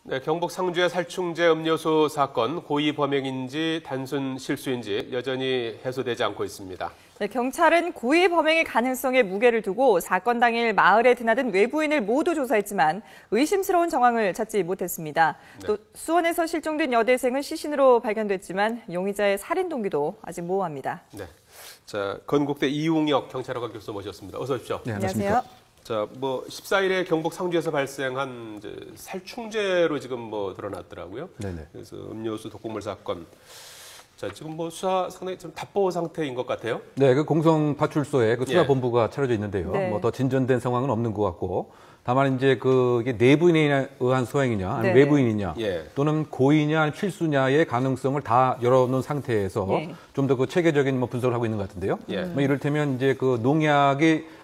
네, 경북 상주의 살충제 음료수 사건 고의 범행인지 단순 실수인지 여전히 해소되지 않고 있습니다. 네, 경찰은 고의 범행의 가능성에 무게를 두고 사건 당일 마을에 드나든 외부인을 모두 조사했지만 의심스러운 정황을 찾지 못했습니다. 네. 또 수원에서 실종된 여대생은 시신으로 발견됐지만 용의자의 살인 동기도 아직 모호합니다. 네, 자 건국대 이웅혁 경찰학과 교수 모셨습니다. 어서 오십시오. 네, 안녕하세요. 자, 14일에 경북 상주에서 발생한 살충제로 지금 드러났더라고요. 네네. 그래서 음료수 독극물 사건. 자, 지금 수사 상당히 좀 답보 상태인 것 같아요. 네, 그 공성파출소에 그 수사본부가 차려져 있는데요. 네. 더 진전된 상황은 없는 것 같고, 다만 이제 이게 내부인에 의한 소행이냐, 아니면 네. 외부인이냐, 또는 고의냐, 아니면 필수냐의 가능성을 다 열어놓은 상태에서 좀 더 그 체계적인 분석을 하고 있는 것 같은데요. 이를테면 이제 그 농약의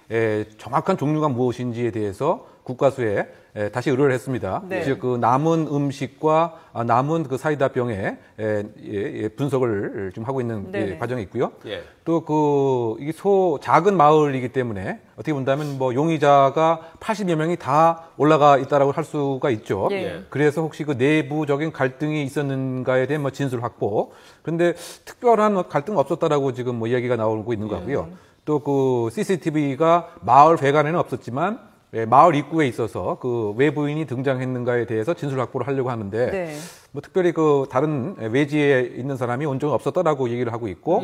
정확한 종류가 무엇인지에 대해서 국과수에 다시 의뢰를 했습니다. 네. 즉 그 남은 음식과 남은 그 사이다병의 분석을 좀 하고 있는 과정이 있고요. 또 이게 작은 마을이기 때문에 어떻게 본다면 용의자가 80여 명이 다 올라가 있다라고 할 수가 있죠. 그래서 혹시 그 내부적인 갈등이 있었는가에 대한 진술 확보. 그런데 특별한 갈등 없었다라고 지금 이야기가 나오고 있는 것 같고요. 또 그 CCTV가 마을 배관에는 없었지만 마을 입구에 있어서 그 외부인이 등장했는가에 대해서 진술 확보를 하려고 하는데 특별히 그 다른 외지에 있는 사람이 온 적은 없었다라고 얘기를 하고 있고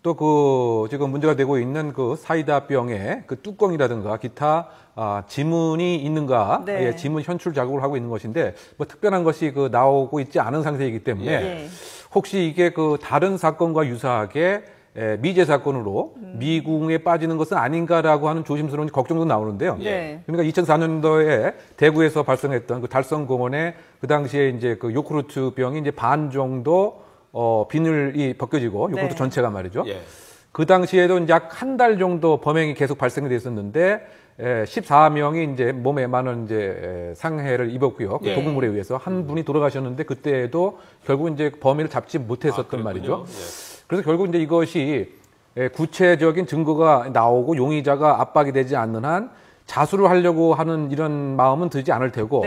또 그 지금 문제가 되고 있는 그 사이다병의 그 뚜껑이라든가 기타 지문이 있는가 지문 현출 작업을 하고 있는 것인데 특별한 것이 나오고 있지 않은 상태이기 때문에 혹시 이게 그 다른 사건과 유사하게 미제 사건으로 미궁에 빠지는 것은 아닌가라고 하는 조심스러운 걱정도 나오는데요. 그러니까 2004년도에 대구에서 발생했던 그 달성공원에 그 당시에 이제 그 요구르트 병이 이제 반 정도 비늘이 벗겨지고 요구르트 전체가 말이죠. 그 당시에도 약 한 달 정도 범행이 계속 발생이 됐었는데 14명이 이제 몸에 많은 이제 상해를 입었고요. 독극물에 의해서 한 분이 돌아가셨는데 그때도 결국 이제 범인을 잡지 못했었던 말이죠. 그래서 결국 이제 이것이 구체적인 증거가 나오고 용의자가 압박이 되지 않는 한 자수를 하려고 하는 이런 마음은 들지 않을 테고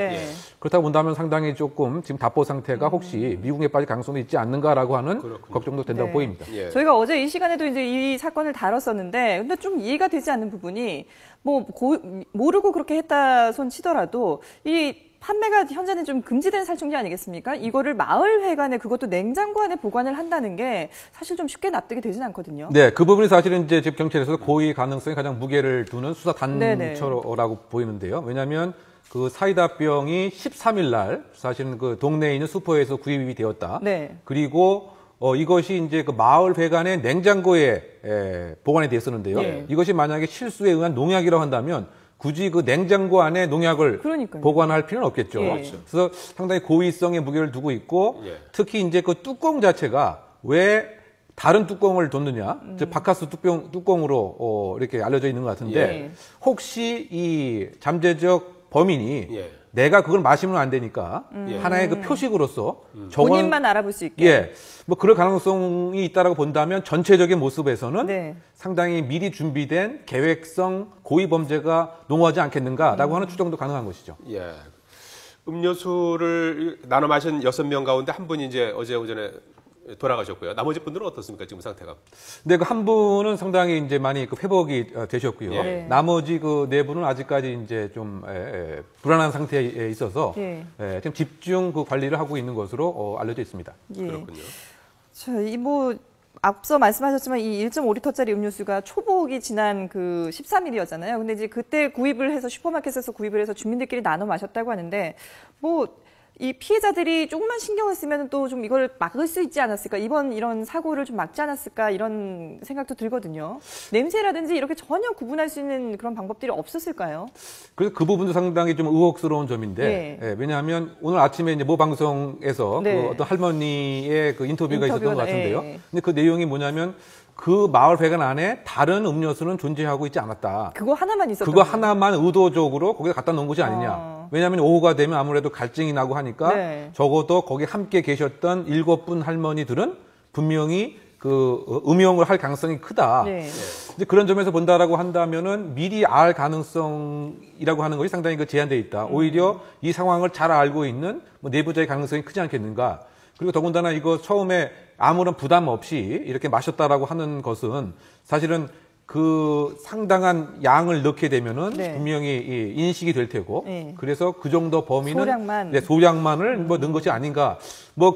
그렇다고 본다면 상당히 조금 지금 답보 상태가 혹시 미궁에 빠질 가능성도 있지 않는가라고 하는 걱정도 된다고 보입니다. 저희가 어제 이 시간에도 이제 이 사건을 다뤘었는데 근데 좀 이해가 되지 않는 부분이 모르고 그렇게 했다 손 치더라도 이 판매가 현재는 좀 금지된 살충제 아니겠습니까? 이거를 마을 회관에 그것도 냉장고 안에 보관을 한다는 게 사실 좀 쉽게 납득이 되진 않거든요. 네, 그 부분이 사실은 이제 집 경찰에서 고의 가능성이 가장 무게를 두는 수사 단초라고 보이는데요. 왜냐하면 그 사이다병이 13일 날 사실은 그 동네에 있는 슈퍼에서 구입이 되었다. 그리고 이것이 이제 그 마을 회관의 냉장고에 보관이 되었었는데요. 이것이 만약에 실수에 의한 농약이라고 한다면 굳이 그 냉장고 안에 농약을 보관할 필요는 없겠죠. 그래서 상당히 고의성의 무게를 두고 있고 특히 이제 그 뚜껑 자체가 왜 다른 뚜껑을 뒀느냐, 바카스 뚜껑으로 이렇게 알려져 있는 것 같은데 혹시 이 잠재적 범인이 내가 그걸 마시면 안 되니까 하나의 그 표식으로서 본인만 알아볼 수 있게 그럴 가능성이 있다라고 본다면 전체적인 모습에서는 상당히 미리 준비된 계획성 고의 범죄가 농후하지 않겠는가라고 하는 추정도 가능한 것이죠. 음료수를 나눠 마신 6명 가운데 한 분이 이제 어제 오전에 돌아가셨고요. 나머지 분들은 어떻습니까? 지금 상태가? 네, 그 한 분은 상당히 이제 많이 회복이 되셨고요. 나머지 그 네 분은 아직까지 이제 좀 불안한 상태에 있어서 지금 집중 그 관리를 하고 있는 것으로 알려져 있습니다. 그렇군요. 자, 앞서 말씀하셨지만 이 1.5리터짜리 음료수가 초복이 지난 그 13일이었잖아요. 근데 이제 그때 구입을 해서 슈퍼마켓에서 구입을 해서 주민들끼리 나눠 마셨다고 하는데 이 피해자들이 조금만 신경을 쓰면 또 좀 이걸 막을 수 있지 않았을까? 이런 사고를 좀 막지 않았을까? 이런 생각도 들거든요. 냄새라든지 이렇게 전혀 구분할 수 있는 그런 방법들이 없었을까요? 그래서 그 부분도 상당히 좀 의혹스러운 점인데, 왜냐하면 오늘 아침에 이제 모 방송에서 그 어떤 할머니의 그 인터뷰가 있었던 것 같은데요. 근데 그 내용이 뭐냐면 그 마을 회관 안에 다른 음료수는 존재하고 있지 않았다. 그거 하나만 있었던 그거 하나만 의도적으로 거기에 갖다 놓은 것이 아니냐. 왜냐하면 오후가 되면 아무래도 갈증이 나고 하니까 적어도 거기 함께 계셨던 7분 할머니들은 분명히 음용을 할 가능성이 크다. 네. 이제 그런 점에서 본다라고 한다면은 미리 알 가능성이라고 하는 것이 상당히 제한되어 있다. 오히려 이 상황을 잘 알고 있는 내부자의 가능성이 크지 않겠는가. 그리고 더군다나 이거 처음에 아무런 부담 없이 이렇게 마셨다라고 하는 것은 사실은 그 상당한 양을 넣게 되면은 네. 분명히 인식이 될 테고 네. 그래서 그 정도 범위는 소량만. 네, 소량만을 넣은 것이 아닌가.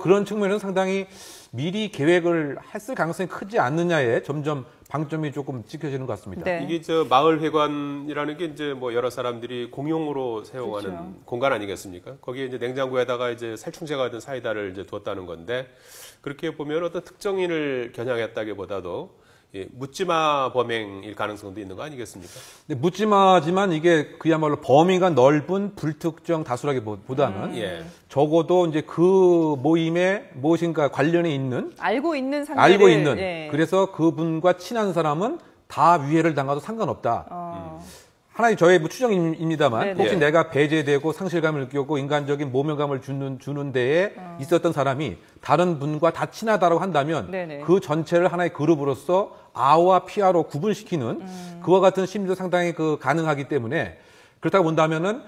그런 측면은 상당히 미리 계획을 했을 가능성이 크지 않느냐에 점점 방점이 조금 찍혀지는 것 같습니다. 네. 이게 마을회관이라는 게 이제 여러 사람들이 공용으로 사용하는 그렇죠. 공간 아니겠습니까? 거기에 이제 냉장고에다가 이제 살충제가 든 사이다를 이제 두었다는 건데 그렇게 보면 어떤 특정인을 겨냥했다기보다도 묻지마 범행일 가능성도 있는 거 아니겠습니까? 근데 묻지마지만 이게 그야말로 범위가 넓은 불특정 다수라기보다는 적어도 이제 그 모임에 무엇인가 관련이 있는 알고 있는 상대를 예. 그래서 그분과 친한 사람은 다 위해를 당해도 상관없다. 하나의 저의 추정입니다만 네네. 혹시 내가 배제되고 상실감을 느꼈고 인간적인 모멸감을 주는 데에 있었던 사람이 다른 분과 다 친하다고 한다면 네네. 그 전체를 하나의 그룹으로서 아와 피아로 구분시키는 그와 같은 심리도 상당히 가능하기 때문에 그렇다고 본다면은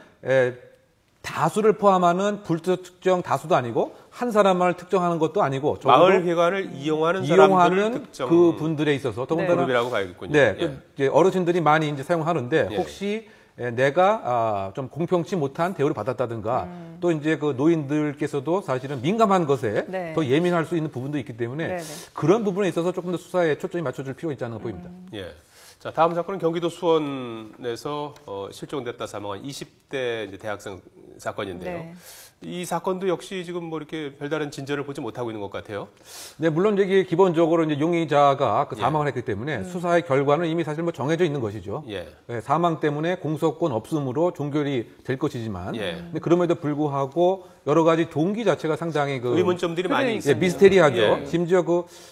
다수를 포함하는 불특정 다수도 아니고 한 사람만을 특정하는 것도 아니고 마을회관을 이용하는 사람들을 특정 그 분들에 있어서 더군다나 그룹이라고 봐야겠군요. 네, 이제 어르신들이 많이 이제 사용하는데 예. 혹시 내가 좀 공평치 못한 대우를 받았다든가 또 이제 그 노인들께서도 사실은 민감한 것에 네. 더 예민할 수 있는 부분도 있기 때문에 네네. 그런 부분에 있어서 조금 더 수사에 초점이 맞춰줄 필요가 있지 않나 보입니다. 예. 자, 다음 사건은 경기도 수원에서 실종됐다 사망한 20대 이제 대학생 사건인데요. 네. 이 사건도 역시 지금 이렇게 별다른 진전을 보지 못하고 있는 것 같아요. 네, 물론 이게 기본적으로 이제 용의자가 사망을 했기 때문에 수사의 결과는 이미 사실 정해져 있는 것이죠. 예. 네, 사망 때문에 공소권 없음으로 종결이 될 것이지만, 예. 근데 그럼에도 불구하고 여러 가지 동기 자체가 상당히 의문점들이 많이 예, 있습니다. 미스테리하죠. 예. 심지어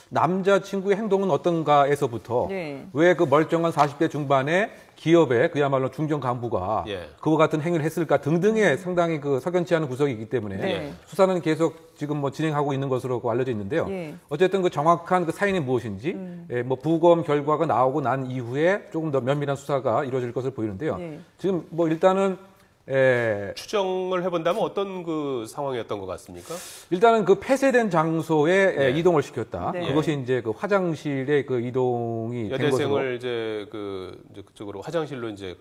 남자친구의 행동은 어떤가에서부터 예. 왜 멀쩡한 40대 중반의 기업의 그야말로 중견 간부가 예. 그와 같은 행위를 했을까 등등의 상당히 석연치 않은 구석이 있기 때문에 네. 수사는 계속 지금 진행하고 있는 것으로 알려져 있는데요. 예. 어쨌든 정확한 사인이 무엇인지 부검 결과가 나오고 난 이후에 조금 더 면밀한 수사가 이루어질 것을 보이는데요. 예. 지금 일단은 추정을 해본다면 어떤 상황이었던 것 같습니까? 일단은 폐쇄된 장소에 이동을 시켰다. 네. 그것이 이제 화장실에 이동이 된 것으로. 여대생을 이제 그쪽으로 화장실로 이제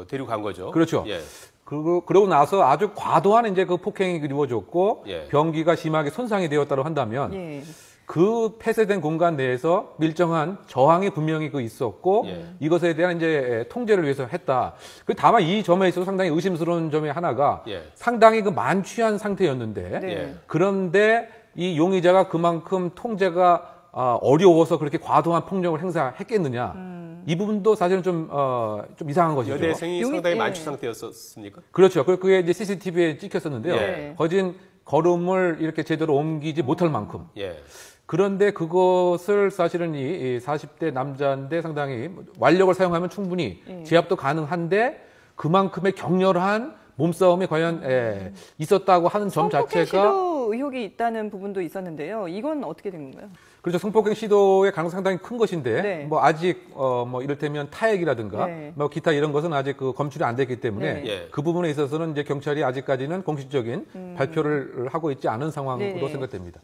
데리고 간 거죠. 그렇죠. 예. 그러고 나서 아주 과도한 이제 폭행이 이루어졌고 예. 병기가 심하게 손상이 되었다고 한다면 예. 그 폐쇄된 공간 내에서 일정한 저항이 분명히 있었고 예. 이것에 대한 이제 통제를 위해서 했다. 다만 이 점에 있어서 상당히 의심스러운 점의 하나가 예. 상당히 만취한 상태였는데 네. 예. 그런데 이 용의자가 그만큼 통제가 어려워서 그렇게 과도한 폭력을 행사했겠느냐. 이 부분도 사실은 좀 이상한 것이죠. 여대생이 상당히 예. 만취 상태였습니까? 그렇죠. 그게 이제 CCTV에 찍혔었는데요. 예. 거진 걸음을 이렇게 제대로 옮기지 못할 만큼. 예. 그런데 그것을 사실은 이 40대 남자인데 상당히 완력을 사용하면 충분히 제압도 가능한데 그만큼의 격렬한 몸싸움이 과연 있었다고 하는 점 성폭행 자체가 시도 의혹이 있다는 부분도 있었는데요. 이건 어떻게 된 건가요? 그렇죠. 성폭행 시도의 가능성이 상당히 큰 것인데 네. 아직 이를테면 타액이라든가 네. 기타 이런 것은 아직 검출이 안 됐기 때문에 네. 예. 그 부분에 있어서는 이제 경찰이 아직까지는 공식적인 발표를 하고 있지 않은 상황으로 네. 생각됩니다.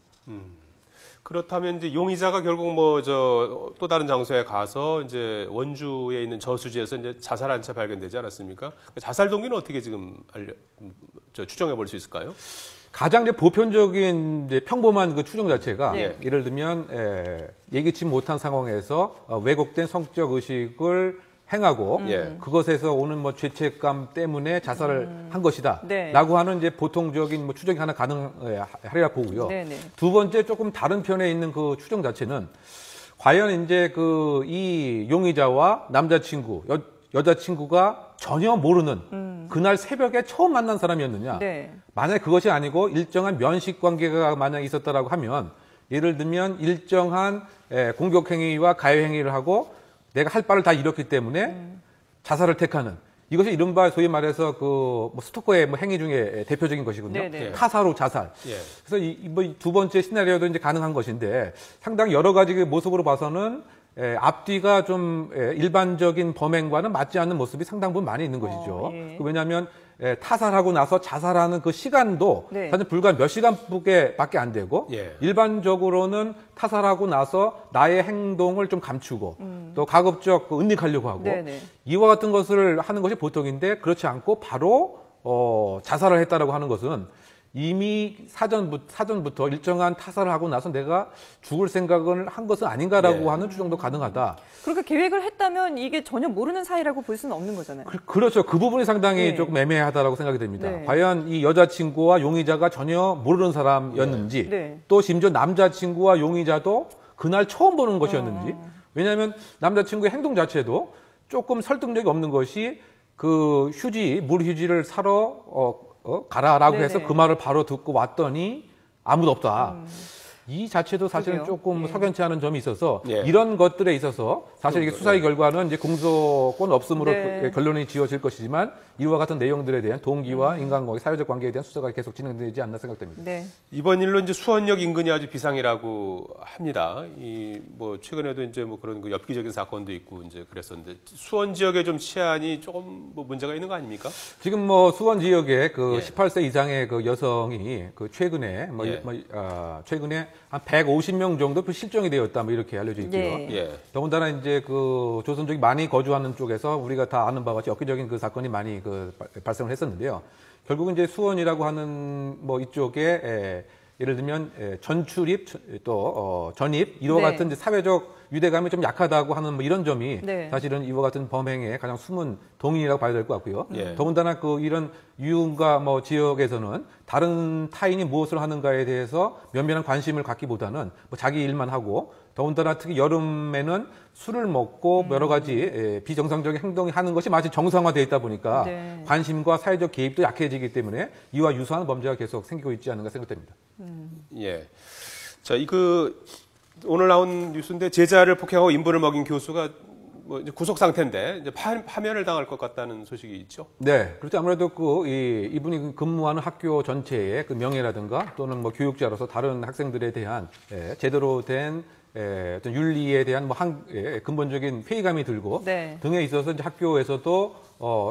그렇다면 이제 용의자가 결국 또 다른 장소에 가서 이제 원주에 있는 저수지에서 이제 자살한 채 발견되지 않았습니까? 자살 동기는 어떻게 지금 추정해 볼 수 있을까요? 가장 이제 보편적인 이제 평범한 추정 자체가 네. 예를 들면 예기치 못한 상황에서 왜곡된 성적 의식을 행하고 예. 그것에서 오는 죄책감 때문에 자살을 한 것이다. 네. 라고 하는 이제 보통적인 추정이 하나 가능하리라 보고요. 네네. 두 번째 조금 다른 편에 있는 추정 자체는 과연 이제 이 용의자와 남자친구, 여자친구가 전혀 모르는 그날 새벽에 처음 만난 사람이었느냐. 네. 만약에 그것이 아니고 일정한 면식 관계가 만약 있었다라고 하면 예를 들면 일정한 공격행위와 가해행위를 하고 내가 할 바를 다 잃었기 때문에 자살을 택하는 이것이 이른바 소위 말해서 뭐 스토커의 뭐 행위 중에 대표적인 것이거든요. 네네. 타사로 자살. 예. 그래서 뭐 두 번째 시나리오도 이제 가능한 것인데 상당히 여러 가지 그 모습으로 봐서는 앞뒤가 좀 일반적인 범행과는 맞지 않는 모습이 상당 부분 많이 있는 것이죠. 예. 왜냐하면 타살하고 나서 자살하는 그 시간도 네. 사실 불과 몇 시간밖에 안 되고 예. 일반적으로는 타살하고 나서 나의 행동을 좀 감추고 또 가급적 은닉하려고 하고 네네. 이와 같은 것을 하는 것이 보통인데 그렇지 않고 바로 자살을 했다라고 하는 것은 이미 사전부터 일정한 타살을 하고 나서 내가 죽을 생각을 한 것은 아닌가라고 예. 하는 추정도 가능하다. 그렇게 계획을 했다면 이게 전혀 모르는 사이라고 볼 수는 없는 거잖아요. 그렇죠. 그 부분이 상당히 네. 조금 애매하다라고 생각이 됩니다. 네. 과연 이 여자친구와 용의자가 전혀 모르는 사람이었는지 네. 또 심지어 남자친구와 용의자도 그날 처음 보는 것이었는지 왜냐하면 남자친구의 행동 자체도 조금 설득력이 없는 것이 그 물 휴지를 사러 가라라고 네네. 해서 그 말을 바로 듣고 왔더니 아무도 없다. 이 자체도 사실은 그러게요. 조금 예. 석연치 않은 점이 있어서 예. 이런 것들에 있어서 사실 이게 수사의 결과는 이제 공소권 없음으로 네. 결론이 지어질 것이지만 이와 같은 내용들에 대한 동기와 인간관계, 사회적 관계에 대한 수사가 계속 진행되지 않나 생각됩니다. 네. 이번 일로 이제 수원역 인근이 아주 비상이라고 합니다. 뭐 최근에도 이제 뭐 그런 그 엽기적인 사건도 있고 이제 그랬었는데 수원 지역의 좀 치안이 조금 뭐 문제가 있는 거 아닙니까? 지금 뭐 수원 지역에 그 예. 18세 이상의 그 여성이 그 최근에 예. 최근에 한 150명 정도 실종이 되었다 뭐 이렇게 알려져 있고요. 예. 예. 더군다나 이제 그 조선족이 많이 거주하는 쪽에서 우리가 다 아는 바와 같이 엽기적인 그 사건이 많이 발생을 했었는데요. 결국은 이제 수원이라고 하는 뭐 이쪽에 예를 들면 전출입 또 전입 이와 네. 같은 이제 사회적 유대감이 좀 약하다고 하는 뭐 이런 점이 네. 사실은 이와 같은 범행의 가장 숨은 동인이라고 봐야 될 것 같고요. 예. 더군다나 이런 유흥가 뭐 지역에서는 다른 타인이 무엇을 하는가에 대해서 면밀한 관심을 갖기보다는 뭐 자기 일만 하고 더군다나 특히 여름에는 술을 먹고 여러 가지 비정상적인 행동을 하는 것이 마치 정상화되어 있다 보니까 네. 관심과 사회적 개입도 약해지기 때문에 이와 유사한 범죄가 계속 생기고 있지 않은가 생각됩니다. 예. 자, 오늘 나온 뉴스인데 제자를 폭행하고 인분을 먹인 교수가 뭐 이제 구속 상태인데 이제 파면을 당할 것 같다는 소식이 있죠. 네, 그렇죠. 아무래도 이분이 근무하는 학교 전체의 그 명예라든가 또는 뭐 교육자로서 다른 학생들에 대한 제대로 된 어떤 윤리에 대한 근본적인 회의감이 들고 네. 등에 있어서 이제 학교에서도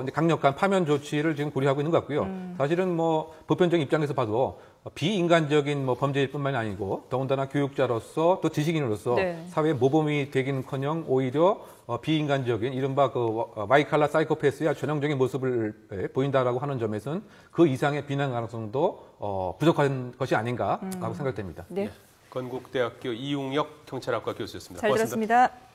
이제 강력한 파면 조치를 지금 고려하고 있는 것 같고요. 사실은 뭐 보편적인 입장에서 봐도 비인간적인 뭐 범죄일 뿐만이 아니고 더군다나 교육자로서 또 지식인으로서 네. 사회 모범이 되기는커녕 오히려 비인간적인 이른바 와이칼라 사이코패스의 전형적인 모습을 보인다라고 하는 점에서는 그 이상의 비난 가능성도 부족한 것이 아닌가라고 생각됩니다. 네. 건국대학교 이웅혁 경찰학과 교수였습니다. 잘 고맙습니다. 들었습니다.